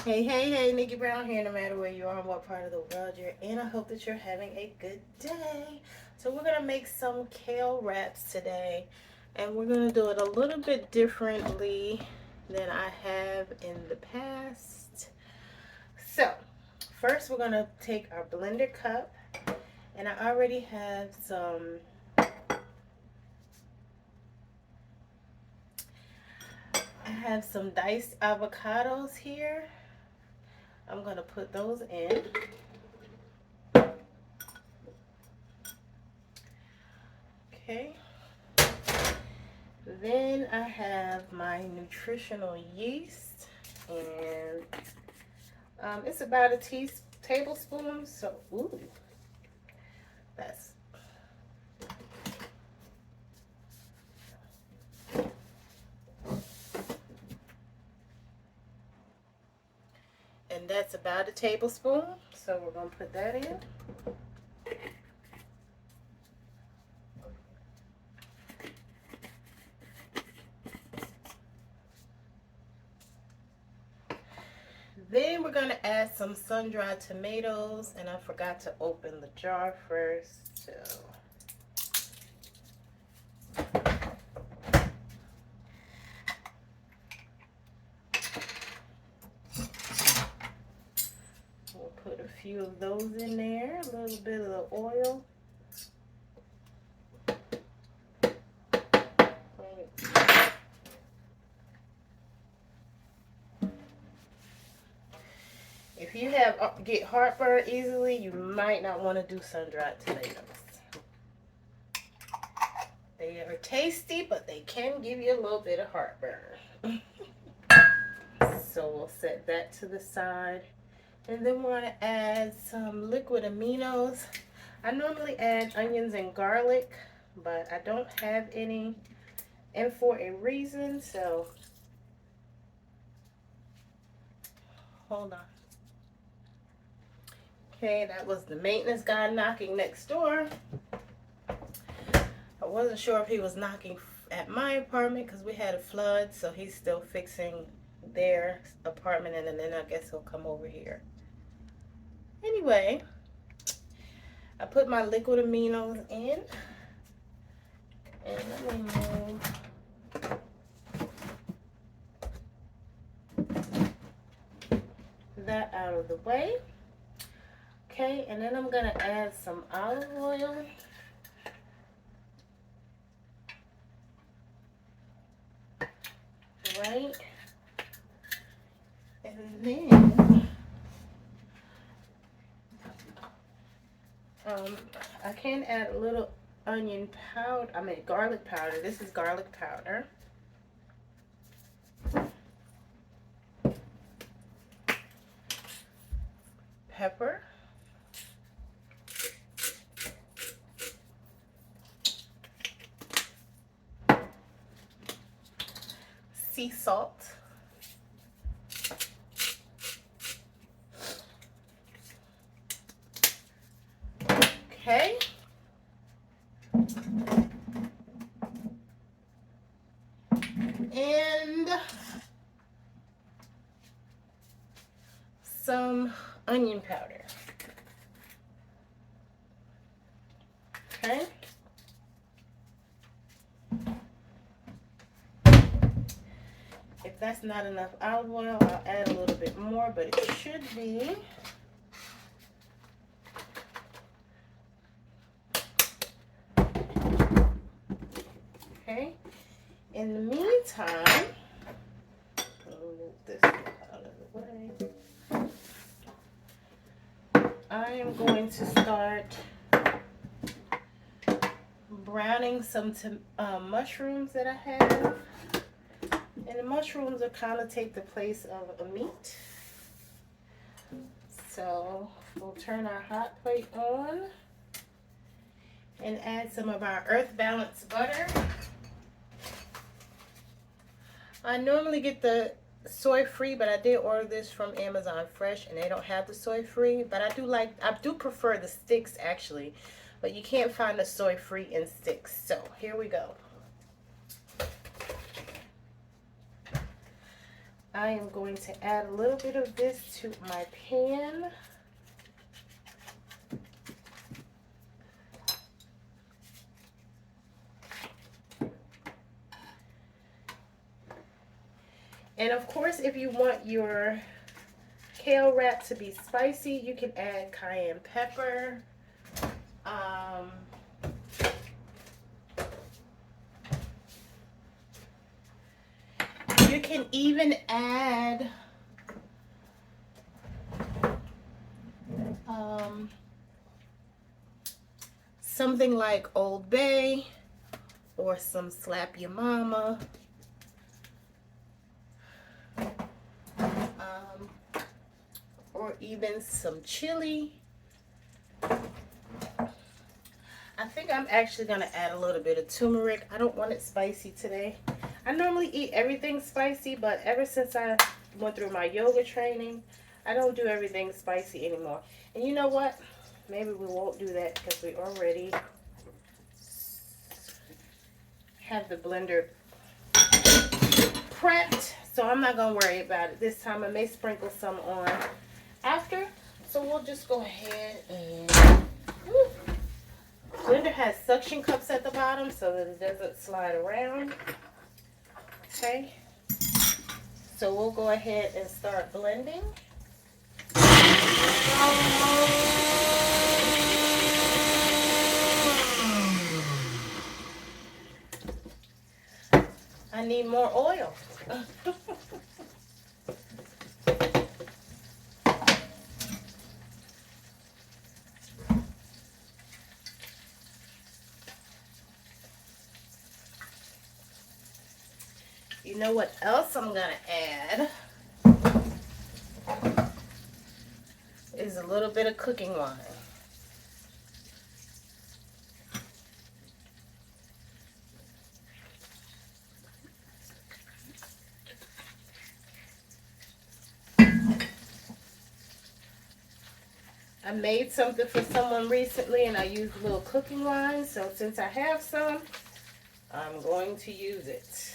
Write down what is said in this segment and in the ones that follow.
Hey, hey, hey, Nikki Brown here, no matter where you are and what part of the world you're in. I hope that you're having a good day. So we're going to make some kale wraps today, and we're going to do it a little bit differently than I have in the past. So first we're going to take our blender cup, and I already have some diced avocados here. I'm going to put those in. Okay. Then I have my nutritional yeast, and it's about a tablespoon. So, ooh, that's about a tablespoon. So we're gonna put that in. Then we're going to add some sun-dried tomatoes, and I forgot to open the jar first. So we'll put a few of those in there, a little bit of the oil. If you get heartburn easily, you might not want to do sun-dried tomatoes. They are tasty, but they can give you a little bit of heartburn. So we'll set that to the side. And then we're going to add some liquid aminos. I normally add onions and garlic, but I don't have any, and for a reason, so hold on. Okay, that was the maintenance guy knocking next door. I wasn't sure if he was knocking at my apartment because we had a flood, so he's still fixing their apartment, and then I guess he'll come over here. Anyway, I put my liquid aminos in, and let me move that out of the way. Okay, and then I'm going to add some olive oil. Right, and then I can add a little onion powder, garlic powder. This is garlic powder. Pepper. Sea salt. Okay. And some onion powder. Okay. If that's not enough olive oil, I'll add a little bit more, but it should be. Okay. In the meantime, I'll move this out of the way. I am going to start browning some mushrooms that I have. And the mushrooms will kind of take the place of a meat. So we'll turn our hot plate on and add some of our Earth Balance butter. I normally get the soy free, but I did order this from Amazon Fresh, and they don't have the soy free. But I do prefer the sticks actually, but you can't find the soy free in sticks. So here we go. I am going to add a little bit of this to my pan. And of course, if you want your kale wrap to be spicy, you can add cayenne pepper. You can even add something like Old Bay or some Slap Your Mama. Or even some chili. I think I'm actually going to add a little bit of turmeric. I don't want it spicy today. I normally eat everything spicy, but ever since I went through my yoga training, I don't do everything spicy anymore. And you know what? Maybe we won't do that because we already have the blender prepped. So I'm not going to worry about it this time. I may sprinkle some on after. So we'll just go ahead and... Blender has suction cups at the bottom so that it doesn't slide around. Okay. So we'll go ahead and start blending. I need more oil. You know what else I'm going to add? Is a little bit of cooking wine. I made something for someone recently and I used a little cooking wine. So since I have some, I'm going to use it.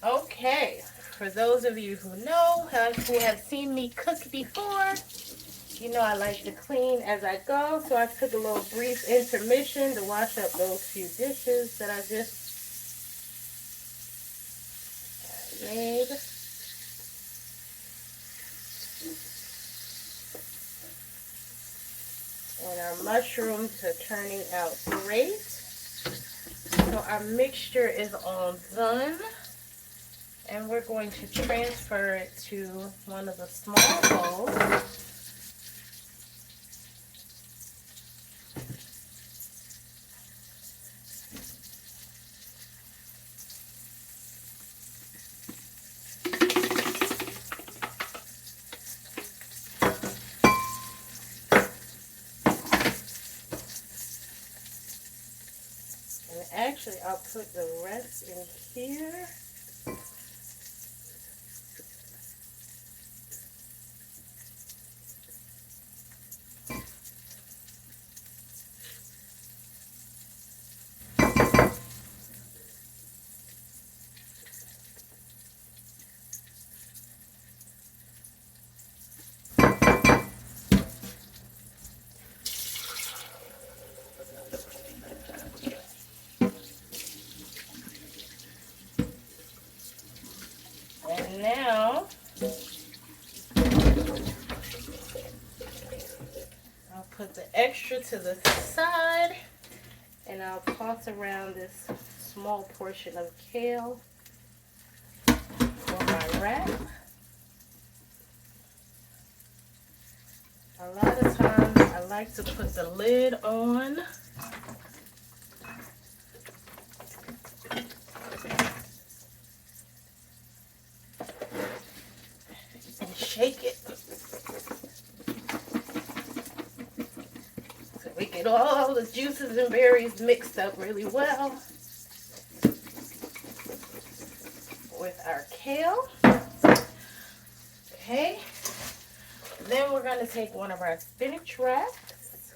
Okay, for those of you who know, who have seen me cook before, you know I like to clean as I go. So I took a little brief intermission to wash up those few dishes that I just made. And our mushrooms are turning out great. So our mixture is all done. And we're going to transfer it to one of the small bowls. And actually, I'll put the rest in here. And now, I'll put the extra to the side, and I'll toss around this small portion of kale for my wrap. A lot of times, I like to put the lid on. Shake it so we get all the juices and berries mixed up really well with our kale. Okay. Then we're going to take one of our spinach wraps.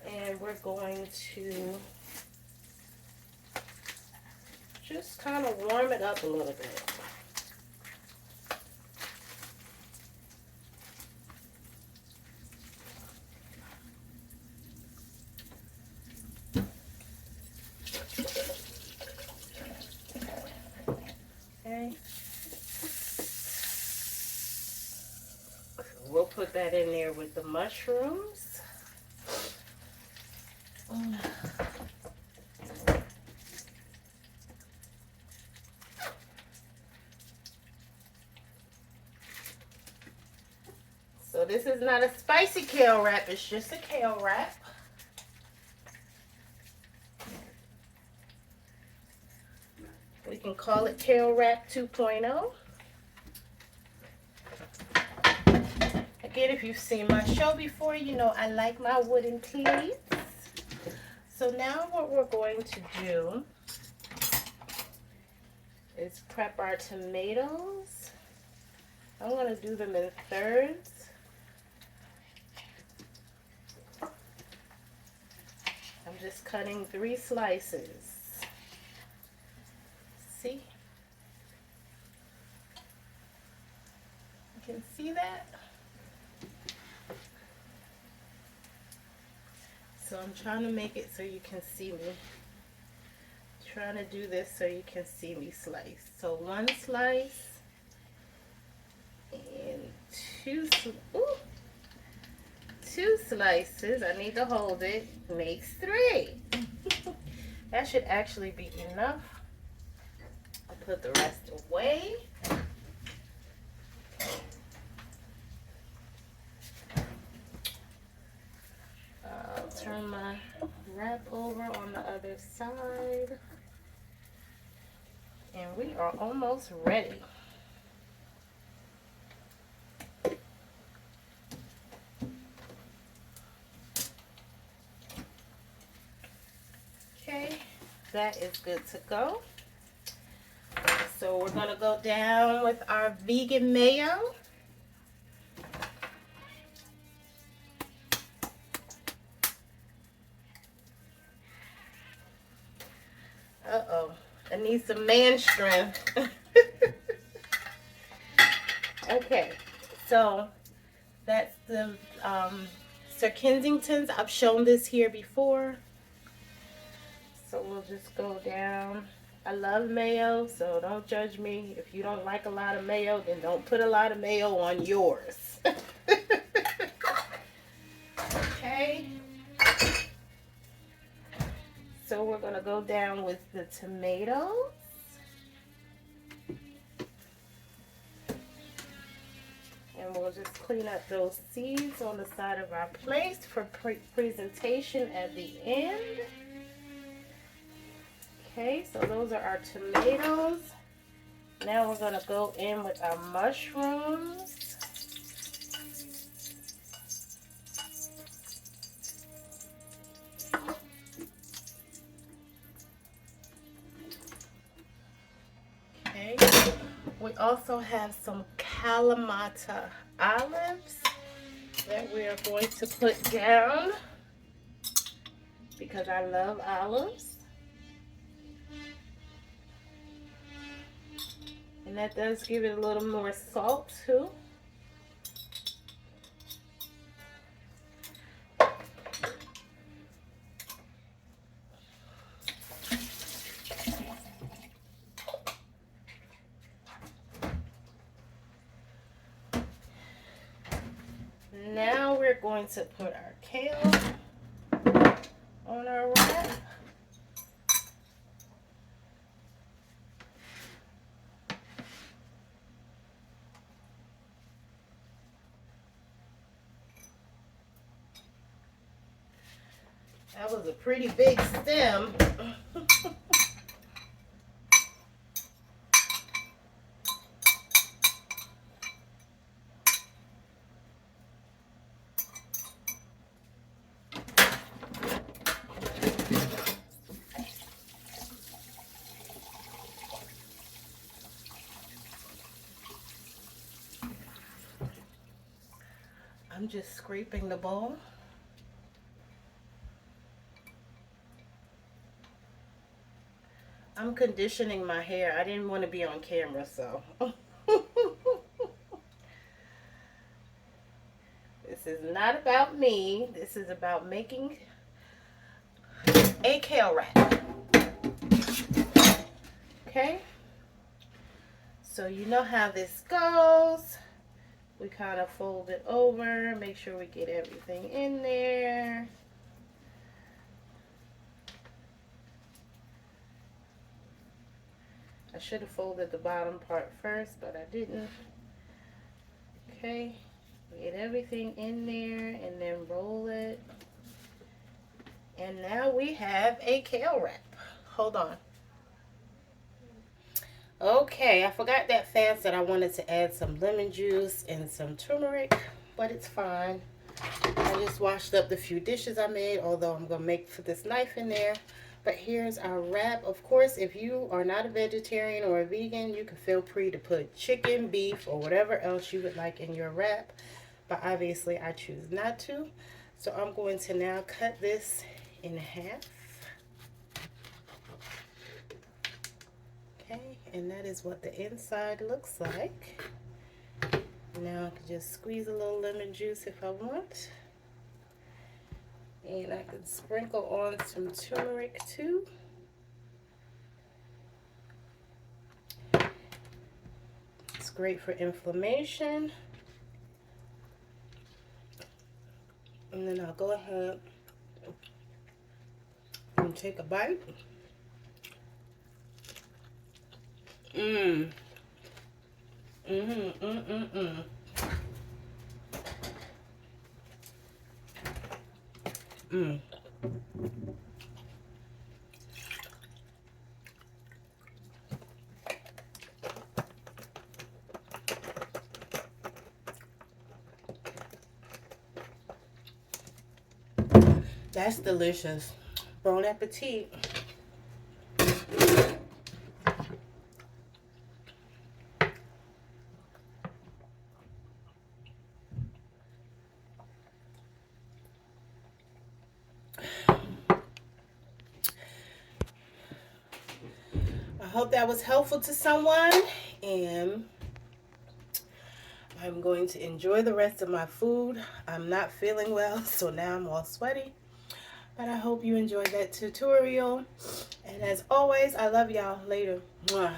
And we're going to just kind of warm it up a little bit. Okay. We'll put that in there with the mushrooms. So this is not a spicy kale wrap, it's just a kale wrap. We can call it Kale Wrap 2.0. Again, if you've seen my show before, you know I like my wooden plates. So now what we're going to do is prep our tomatoes. I'm going to do them in thirds. I'm just cutting 3 slices. See? You can see that? So I'm trying to make it so you can see me. Trying to do this so you can see me slice. So 1 slice and 2 slices. I need to hold it. Makes 3. That should actually be enough. I'll put the rest away. I'll turn my wrap over on the other side. And we are almost ready. Okay, that is good to go. So we're going to go down with our vegan mayo. Uh-oh, I need some man strength. Okay, so that's the Sir Kensington's. I've shown this here before. So we'll just go down. I love mayo, so don't judge me. If you don't like a lot of mayo, then don't put a lot of mayo on yours. Okay. So we're going to go down with the tomatoes. And we'll just clean up those seeds on the side of our plate for presentation at the end. Okay, so those are our tomatoes. Now we're going to go in with our mushrooms. Okay, we also have some Kalamata olives that we are going to put down because I love olives. And that does give it a little more salt too. Now we're going to put our kale on our wrap. That was a pretty big stem. I'm just scraping the bowl. I'm conditioning my hair. I didn't want to be on camera, so. This is not about me. This is about making a kale wrap. Okay? So you know how this goes. We kind of fold it over, make sure we get everything in there. I should have folded the bottom part first, but I didn't. Okay, get everything in there and then roll it. And now we have a kale wrap. Hold on. Okay, I forgot that fast that I wanted to add some lemon juice and some turmeric, but it's fine. I just washed up the few dishes I made, although I'm going to make for this knife in there. But here's our wrap. Of course, if you are not a vegetarian or a vegan, you can feel free to put chicken, beef, or whatever else you would like in your wrap. But obviously, I choose not to. So I'm going to now cut this in half. Okay, and that is what the inside looks like. Now I can just squeeze a little lemon juice if I want. And I can sprinkle on some turmeric too. It's great for inflammation. And then I'll go ahead and take a bite. Mmm. That's delicious. Bon appetit. I hope that was helpful to someone, and I'm going to enjoy the rest of my food. I'm not feeling well, so now I'm all sweaty. But I hope you enjoyed that tutorial. And as always, I love y'all. Later. Mwah.